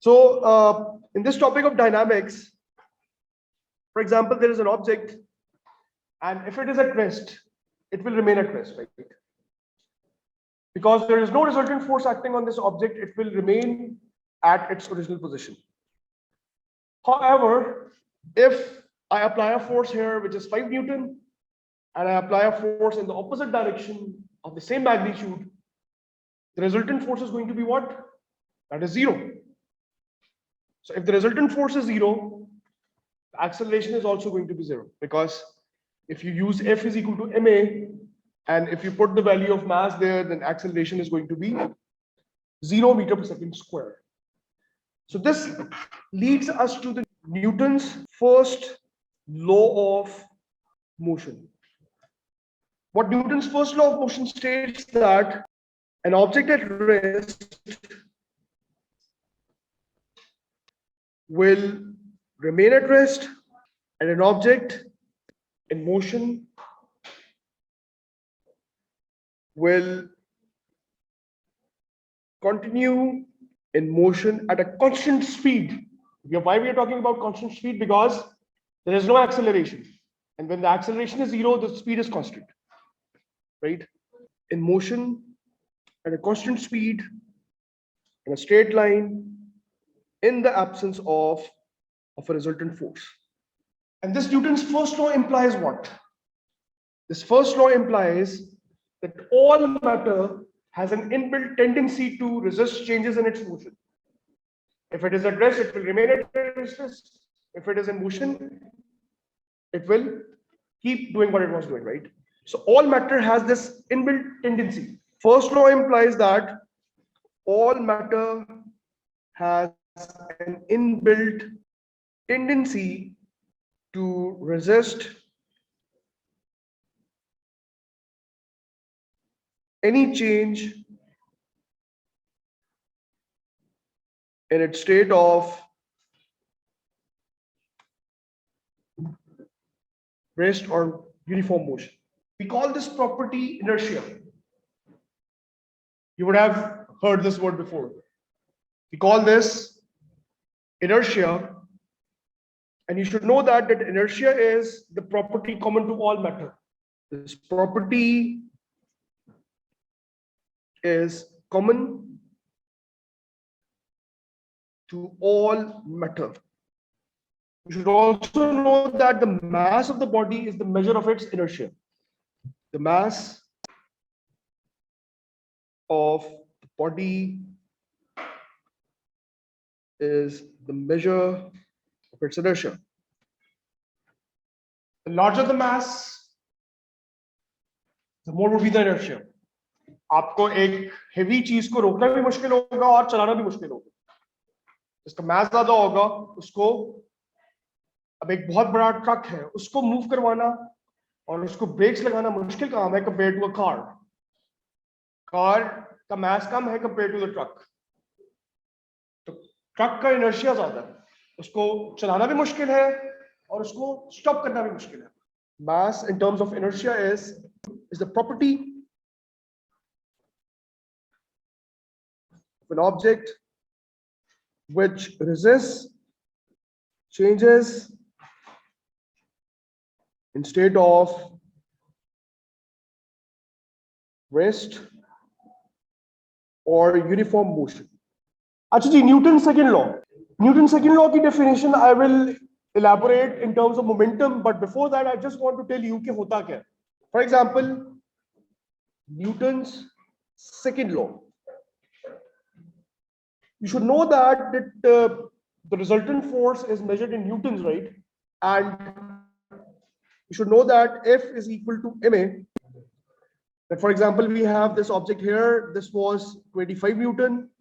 So in this topic of dynamics, for example, there is an object, and if it is at rest, it will remain at rest, right? Because there is no resultant force acting on this object, it will remain at its original position. However, if I apply a force here, which is 5 Newton, and I apply a force in the opposite direction of the same magnitude, the resultant force is going to be what? That is 0. So if the resultant force is 0, the acceleration is also going to be 0, because if you use F is equal to ma, and if you put the value of mass there, then acceleration is going to be 0 meter per second square. So this leads us to the Newton's first law of motion. What Newton's first law of motion states that an object at rest will remain at rest, and an object in motion will continue in motion at a constant speed. Why we are talking about constant speed? Because there is no acceleration, and when the acceleration is 0, the speed is constant, right? In motion at a constant speed in a straight line in the absence of a resultant force. And this Newton's first law implies what? This first law implies that all matter has an inbuilt tendency to resist changes in its motion. If it is at rest, it will remain at rest. If it is in motion, it will keep doing what it was doing, right? So all matter has this inbuilt tendency. First law implies that all matter has an inbuilt tendency to resist any change in its state of rest or uniform motion. We call this property inertia. You would have heard this word before. We call this inertia, and you should know that inertia is the property common to all matter. This property is common to all matter. You should also know that the mass of the body is the measure of its inertia. The mass of the body is the measure of its inertia. The larger the mass, the more would be the inertia. आपको एक heavy चीज को रोकना भी मुश्किल होगा और चलाना भी मुश्किल होगा. जिसका mass ज़्यादा होगा, उसको अब एक बहुत बड़ा ट्रक है, उसको मूव करवाना और उसको ब्रेक्स लगाना मुश्किल काम है compared to a car. Car का mass कम है compared to the truck. तो ट्रक का inertia ज़्यादा है, उसको चलाना भी मुश्किल है और उसको stop करना भी मुश्किल है. Mass in terms of inertia is the property of an object which resists changes in state of rest or uniform motion. Actually, Newton's second law. Newton's second law की definition I will elaborate in terms of momentum, but before that I just want to tell you कि होता क्या है. For example, Newton's second law. You should know that the resultant force is measured in newtons, right? And you should know that F is equal to ma. That, for example, we have this object here. This was 25 Newton.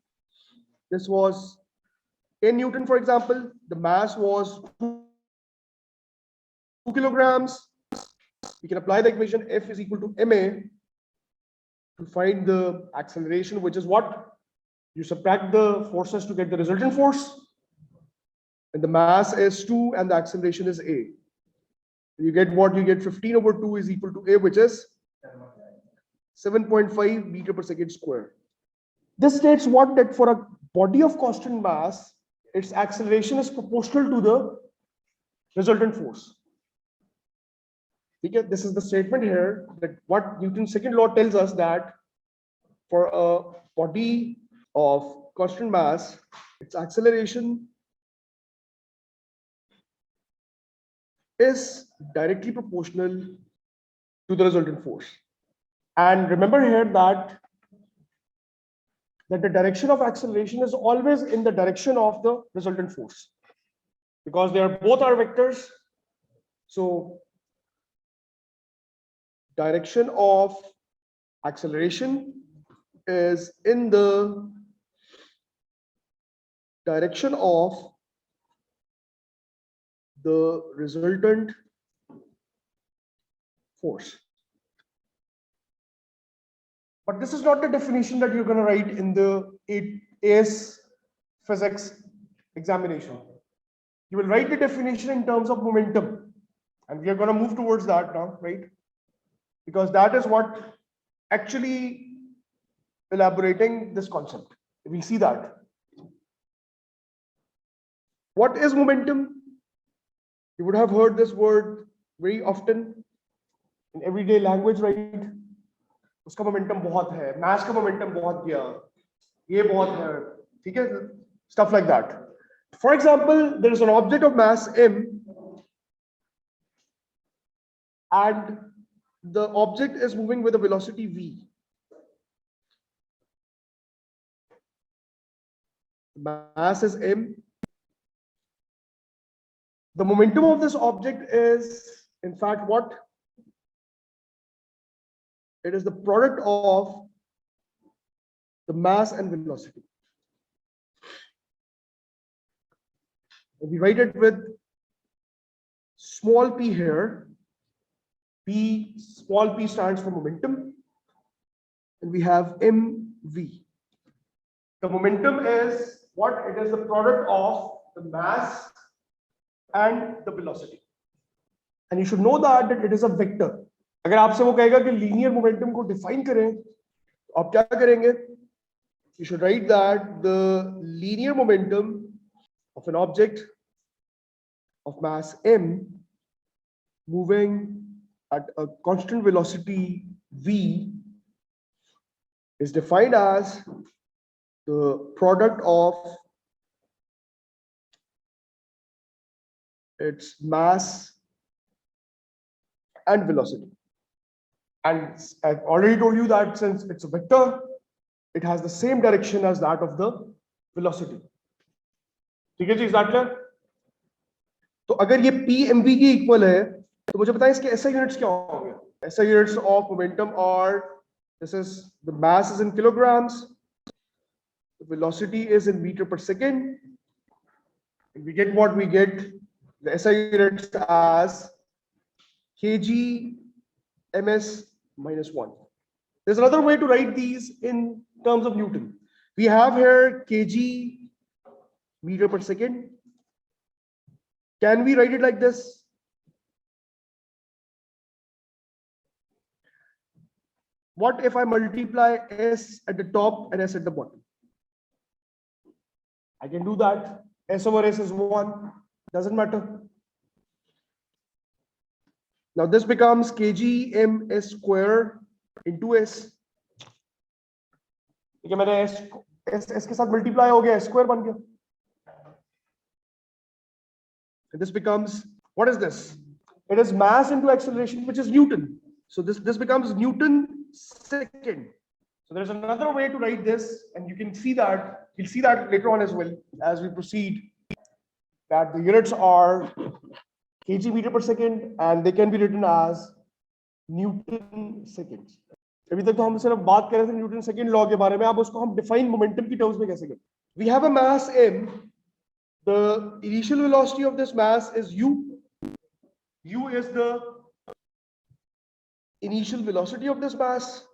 This was 10 Newton, for example. The mass was 2 kilograms. We can apply the equation F is equal to ma to find the acceleration, which is what? You subtract the forces to get the resultant force, and the mass is 2 and the acceleration is a. You get what? You get 15 over 2 is equal to a, which is 7.5 meter per second square. This states what? That for a body of constant mass, its acceleration is proportional to the resultant force. Okay, this is the statement here that what Newton's second law tells us, that for a body of constant mass, its acceleration is directly proportional to the resultant force. And remember here that the direction of acceleration is always in the direction of the resultant force, because they are both are vectors. So direction of acceleration is in the direction of the resultant force. But this is not the definition that you're going to write in the AS physics examination. You will write the definition in terms of momentum, and we are going to move towards that now, right? Because that is what actually elaborating this concept. We'll see that. What is momentum? You would have heard this word very often in everyday language, right? उसका momentum बहुत है, mass का momentum बहुत गया, ये बहुत है, ठीक है? Stuff like that. For example, there is an object of mass m, and the object is moving with a velocity v. Mass is m. The momentum of this object is, in fact, what? It is the product of the mass and velocity. We write it with small p here. P, small p stands for momentum, and we have mv. The momentum is what? It is the product of the mass and the velocity. And you should know that it is a vector. अगर आपसे वो कहेगा कि linear momentum को define करें, तो आप क्या करेंगे? You should write that the linear momentum of an object of mass m moving at a constant velocity v is defined as the product of its mass and velocity. And I've already told you that since it's a vector, it has the same direction as that of the velocity. ठीक है जी, is that clear? तो अगर ये p mv की equal है, तो मुझे बताएं इसके SI यूनिट्स क्या होंगे? SI units of momentum are, this is the mass is in kilograms, the velocity is in meter per second, and we get what we get, the SI units as kg ms minus 1. There's another way to write these in terms of Newton. We have here kg meter per second. Can we write it like this? What if I multiply s at the top and s at the bottom? I can do that. S over s is 1. Doesn't matter. Now this becomes kg ms square into s. ठीक है, मैंने s के साथ multiply हो गया, s square बन गया. And this becomes, what is this? It is mass into acceleration, which is Newton. So this becomes Newton second. So there's another way to write this, and you can see that, you'll see that later on as well as we proceed, that the units are kg meter per second, and they can be written as Newton seconds. अभी तक तो हम सिर्फ बात कर रहे थे Newton second law के बारे में, अब उसको हम डिफाइन मोमेंटम की टर्म्स में कैसे करें? We have a mass m. The initial velocity of this mass is u. U is the initial velocity of this mass.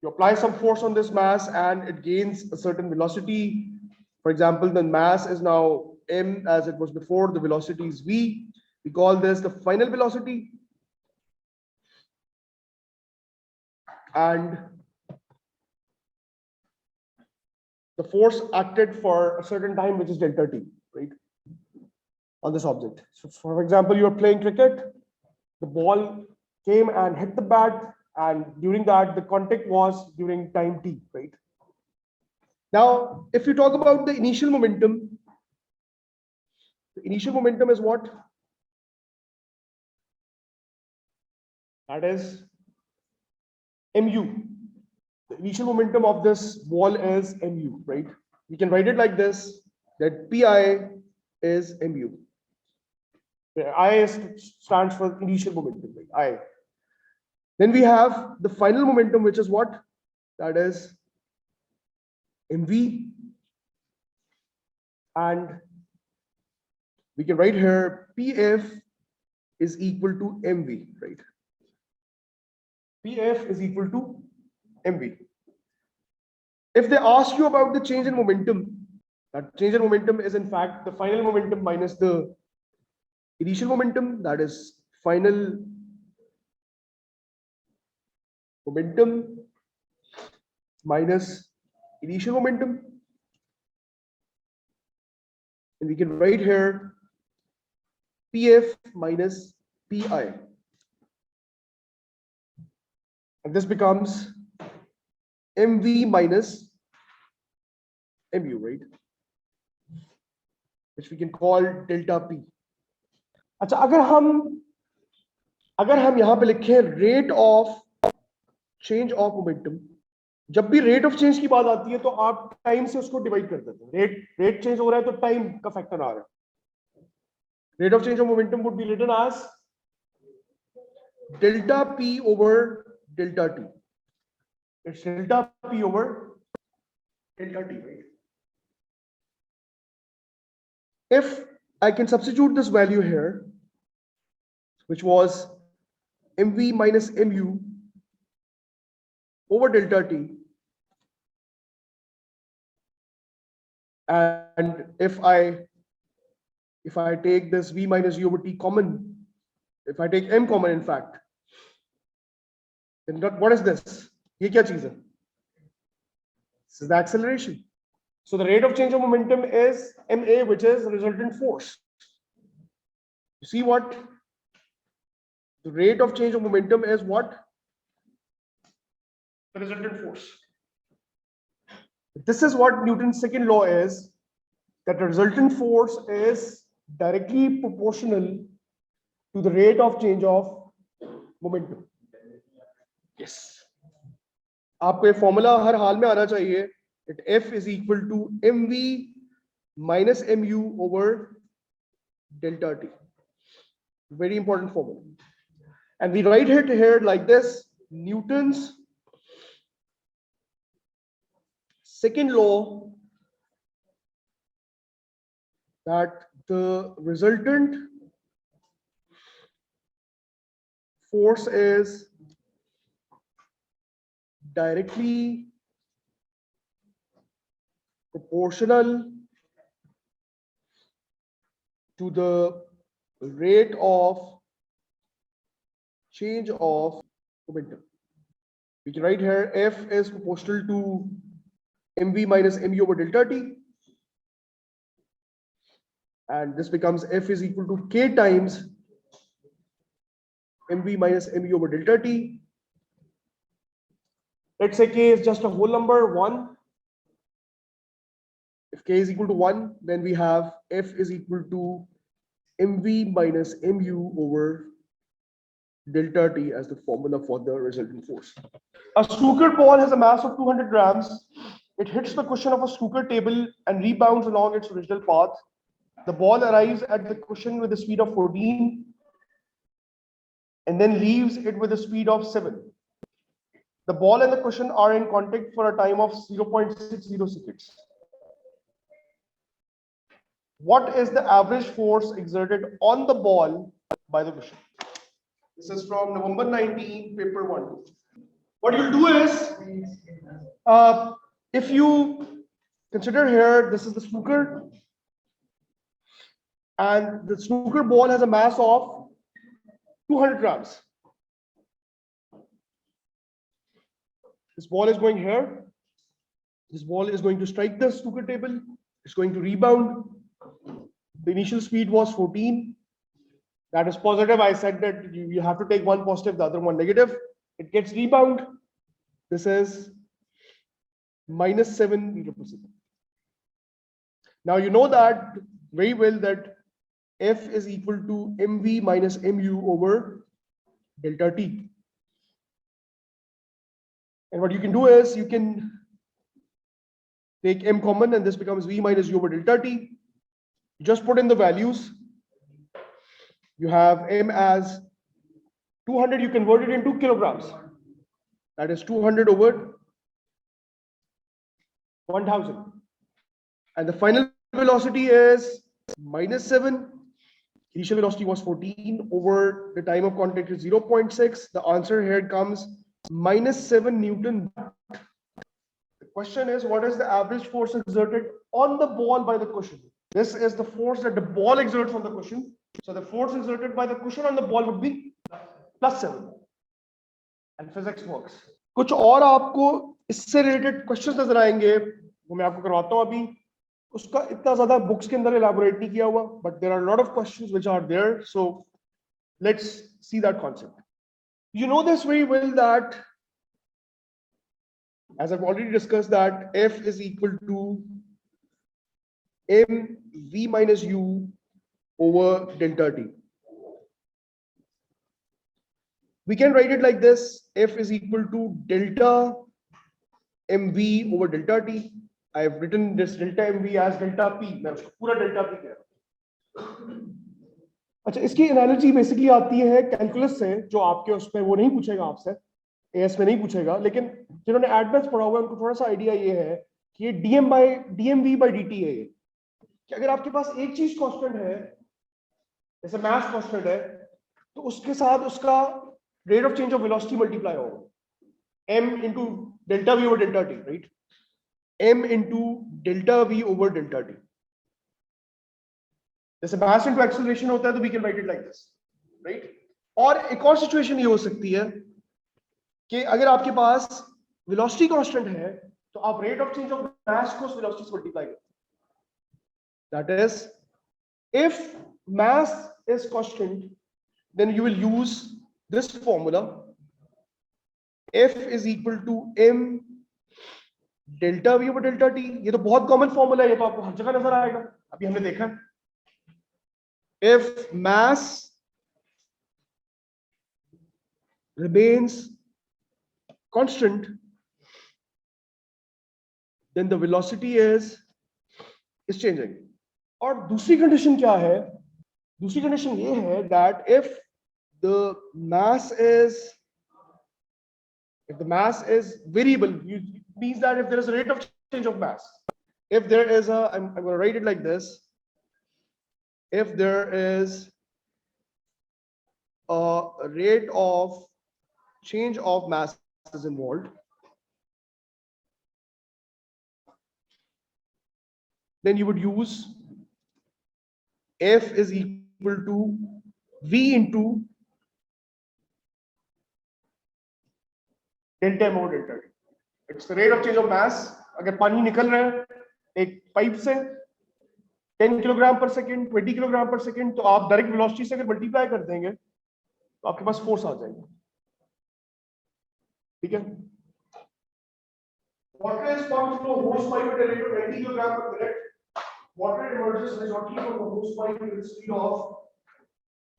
You apply some force on this mass and it gains a certain velocity. For example, the mass is now m as it was before, the velocity is v. We call this the final velocity. And the force acted for a certain time, which is delta t, right, on this object. So for example, you're playing cricket, the ball came and hit the bat, and during that, the contact was during time t, right? Now, if you talk about the initial momentum is what? That is mu. The initial momentum of this ball is mu, right? We can write it like this, that pi is mu. I stands for initial momentum, right? I. Then we have the final momentum, which is what? That is mv. And we can write here pf is equal to mv, right? pf is equal to mv. If they ask you about the change in momentum, that change in momentum is in fact the final momentum minus the initial momentum, that is final momentum minus initial momentum. And we can write here pf minus pi. And this becomes mv minus mu, right? Which we can call delta p. अच्छा, अगर हम यहां पे लिखें rate of change of momentum, जब भी rate of change की बात आती है तो आप टाइम से उसको डिवाइड कर देते हैं. रेट चेंज हो रहा है तो टाइम का फैक्टर आ रहा है. Rate of change of momentum would be written as delta P over delta T. It's delta P over delta T, right? If I can substitute this value here, which was mv minus mu over delta t, and if I take this v minus u over t common, if I take m common, in fact, then what is this? ये क्या चीज है? This is the acceleration. So the rate of change of momentum is ma, which is resultant force. You see what? The rate of change of momentum is what? The resultant force. This is what Newton's second law is, that the resultant force is directly proportional to the rate of change of momentum. Yes. आपको ये formula हर हाल में आना चाहिए, that F is equal to mv minus mu over delta t. Very important formula. And we write it here like this: Newton's second law, that the resultant force is directly proportional to the rate of change of momentum. We can write here F is proportional to mv minus mu over delta t, and this becomes F is equal to k times mv minus mu over delta t. Let's say k is just a whole number 1. If k is equal to 1, then we have F is equal to mv minus mu over delta t as the formula for the resultant force. A snooker ball has a mass of 200 grams. It hits the cushion of a snooker table and rebounds along its original path. The ball arrives at the cushion with a speed of 14 and then leaves it with a speed of 7. The ball and the cushion are in contact for a time of 0.60 seconds. What is the average force exerted on the ball by the cushion? This is from November 19, paper 1. What you'll do is, if you consider here, this is the snooker, and the snooker ball has a mass of 200 grams. This ball is going here. This ball is going to strike the snooker table. It's going to rebound. The initial speed was 14. That is positive. I said that you have to take one positive, the other one negative. It gets rebound. This is -7 meter per second. Now you know that very well that F is equal to mv minus mu over delta t. And what you can do is you can take m common and this becomes v minus u over delta t. You just put in the values. You have m as 200, you convert it into kilograms. That is 200 over 1000. And the final velocity is -7. Initial velocity was 14 over the time of contact is 0.6. The answer here comes -7 Newton. The question is, what is the average force exerted on the ball by the cushion? This is the force that the ball exerts on the cushion. So the force exerted by the cushion on the ball would be +7. And physics works. कुछ और आपको इससे related questions नजर आएंगे, वो मैं आपको करवाता हूं अभी. उसका इतना ज्यादा बुक्स के अंदर इलैबोरेट नहीं किया हुआ, but there are a lot of questions which are there. So let's see that concept. You know this very well that, as I've already discussed, that F is equal to mv minus u over delta t. We can write it like this: F is equal to delta mv over delta t. I have written this delta mv as delta p. मैं उसको पूरा delta p कह रहा हूं. अच्छा, इसकी analogy basically आती है कैलकुलस से, जो आपके उस पे वो नहीं पूछेगा आपसे, एएस में नहीं पूछेगा, लेकिन जिन्होंने एडवांस पढ़ा हुआ है उनको थोड़ा सा आइडिया ये है कि ये dmv by dt है. कि अगर आपके पास एक चीज कांस्टेंट है, जैसे मास कांस्टेंट है, तो उसके साथ उसका rate of change of velocity multiply होगा m into delta v over delta t, right? m into delta v over delta t. जैसे मास इनटू एक्सेलरेशन होता है, तो we can write it like this, right? और एक और situation ये हो सकती है कि अगर आपके पास वेलोसिटी कांस्टेंट है, तो आप rate of change of mass को उस वेलोसिटी से मल्टीप्लाई करते हैं. That is, if mass is constant, then you will use this formula: F is equal to m delta v over delta t. ये तो बहुत कॉमन फॉर्मूला है, ये तो आपको हर जगह नजर आएगा, अभी हमने देखा. If mass remains constant, then the velocity is changing. और दूसरी कंडीशन क्या है? दूसरी कंडीशन ये है that if the mass is variable, it means that if there is a rate of change of mass, if there is a, I'm going to write it like this: if there is a rate of change of mass is involved, then you would use F is equal to V into delta m over delta t. It's the rate of change of mass. अगर पानी निकल रहा है एक pipe से 10 kilogram पर second, 20 kilogram पर second, तो आप डायरेक्ट वेलोसिटी से अगर मल्टीप्लाई कर देंगे तो आपके पास फोर्स आ जाएगा. ठीक है? Water is pumped through a hose pipe at a rate of 20 kilogram per minute. Water emerges horizontally from the hose pipe with a speed of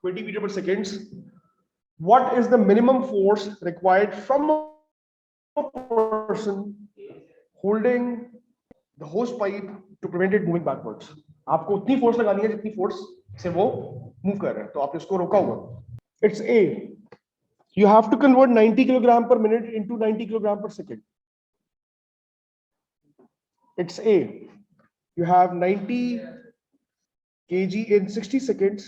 20 meter per second. What is the minimum force required from a person holding the hose pipe to prevent it moving backwards? आपको उतनी force लगानी है जितनी force से वो move कर रहे हैं, तो आपने उसको रोका हुआ. It's A. You have to convert 90 kilogram per minute into 90 kilogram per second. It's A. You have 90 kg in 60 seconds.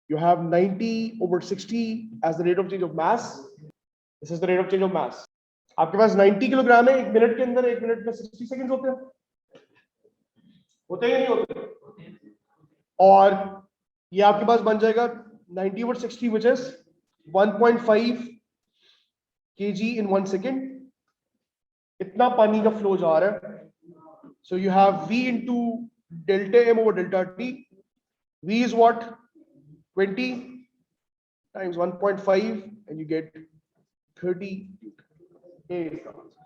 You have 90 over 60 as the rate of change of mass. This is the rate of change of mass. आपके पास 90 kilogram है, एक minute के अंदर, एक minute में 60 seconds होते हैं, होते हैं या नहीं होते? और ये आपके पास बन जाएगा 90 over 60, which is 1.5 kg in 1 second. इतना पानी का फ्लो जा रहा है. So you have V into delta M over delta T. V is what? 20 times 1.5 and you get 30. A is the answer.